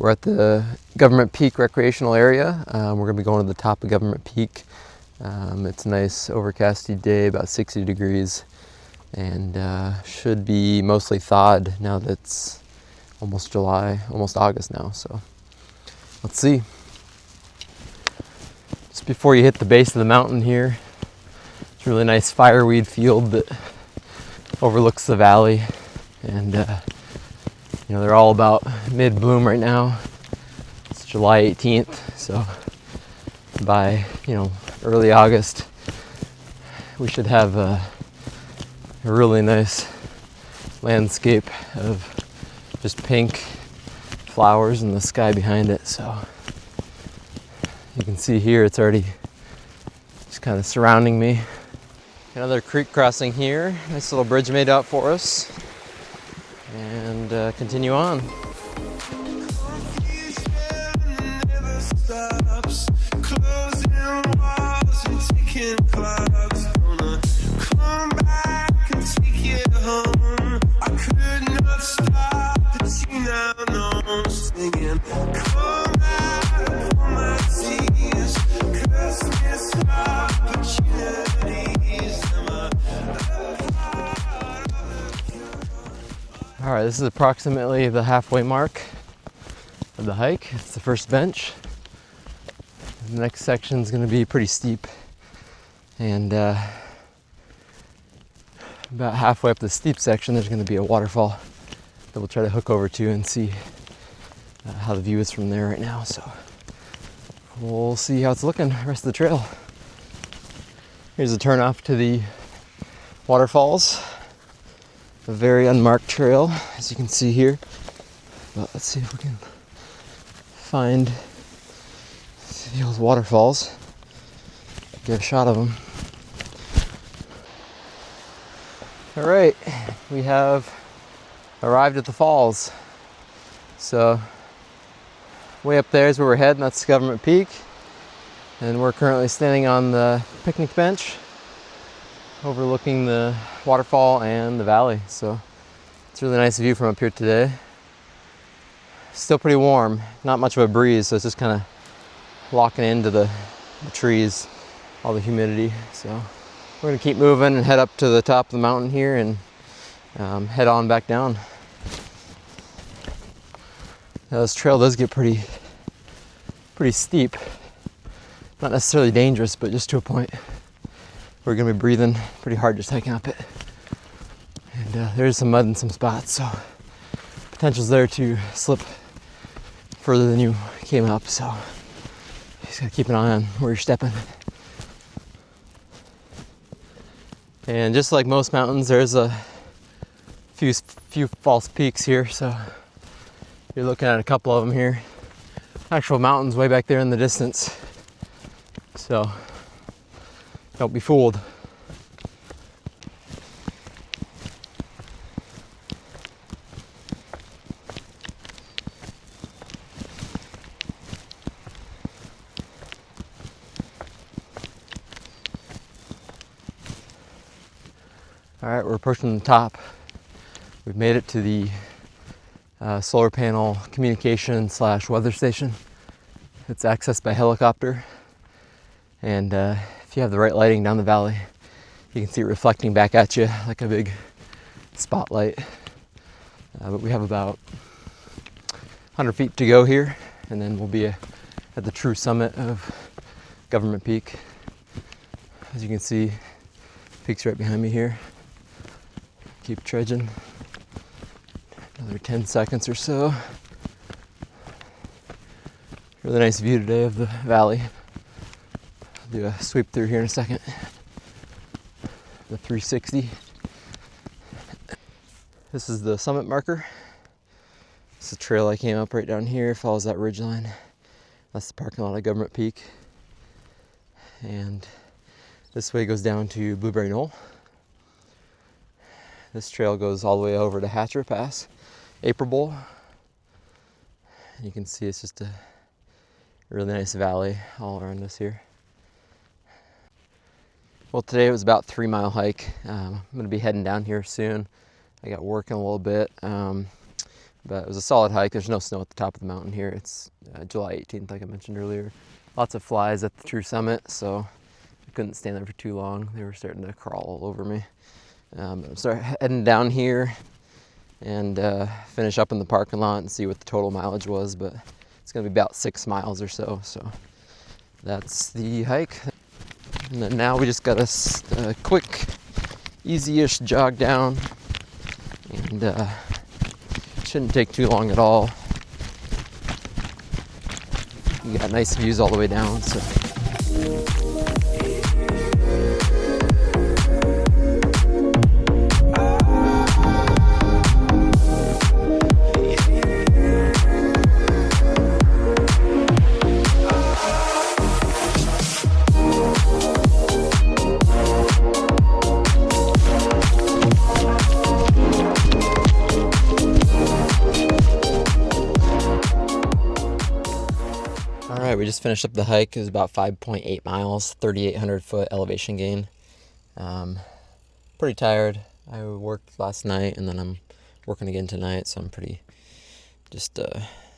Alright, we're at the Government Peak recreational area. We're going to be going to the top of Government Peak. It's a nice overcasty day, about 60 degrees, and should be mostly thawed now that it's almost July, almost August now, so let's see. Just before you hit the base of the mountain here, it's a really nice fireweed field that overlooks the valley, and you know, they're all about mid-bloom right now. It's July 18th, so by, you know, early August, we should have a really nice landscape of just pink flowers and the sky behind it. So you can see here, it's already just kind of surrounding me. Another creek crossing here. Nice little bridge made out for us. And continue on. All right, this is approximately the halfway mark of the hike. It's the first bench. The next section is going to be pretty steep, and about halfway up the steep section, there's going to be a waterfall that we'll try to hook over to and see how the view is from there right now. So we'll see how it's looking the rest of the trail. Here's a turn off to the waterfalls. A very unmarked trail, as you can see here. But let's see if we can find the old waterfalls. Get a shot of them. All right, we have arrived at the falls. So way up there is where we're heading. That's Government Peak, and we're currently standing on the picnic bench overlooking the waterfall and the valley. So it's a really nice view from up here today. Still pretty warm, not much of a breeze, so it's just kind of locking into the trees, all the humidity. So we're gonna keep moving and head up to the top of the mountain here and head on back down. Now, this trail does get pretty steep. Not necessarily dangerous, but just to a point. We're gonna be breathing pretty hard just hiking up it. And there's some mud in some spots, so potential's there to slip further than you came up, so you just gotta keep an eye on where you're stepping. And just like most mountains, there's a few false peaks here, so you're looking at a couple of them here. Actual mountains way back there in the distance, so don't be fooled. All right, we're approaching the top. We've made it to the solar panel communication / weather station. It's accessed by helicopter, and if you have the right lighting down the valley, you can see it reflecting back at you like a big spotlight. But we have about 100 feet to go here, and then we'll be at the true summit of Government Peak. As you can see, peak's right behind me here. Keep trudging. Another 10 seconds or so. Really nice view today of the valley. I'll do a sweep through here in a second. The 360. This is the summit marker. It's a trail I came up right down here, follows that ridge line. That's the parking lot of Government Peak. And this way goes down to Blueberry Knoll. This trail goes all the way over to Hatcher Pass, April Bowl. And you can see it's just a really nice valley all around us here. Well, today it was about a 3-mile hike. I'm gonna be heading down here soon. I got work in a little bit. I'm But it was a solid hike. There's no snow at the top of the mountain here. It's July 18th, like I mentioned earlier. Lots of flies at the true summit, so I couldn't stand there for too long. They were starting to crawl all over me. I'm heading down here and finish up in the parking lot and see what the total mileage was, but it's gonna be about 6 miles or so. So that's the hike. And then now we just got a quick, easy-ish jog down, and shouldn't take too long at all. You got nice views all the way down, so. Alright, we just finished up the hike. It was about 5.8 miles, 3,800 foot elevation gain. Pretty tired. I worked last night and then I'm working again tonight, so I'm pretty just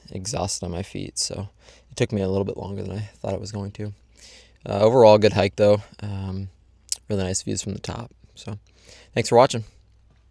exhausted on my feet. So it took me a little bit longer than I thought it was going to. Overall, good hike though. Really nice views from the top. So thanks for watching.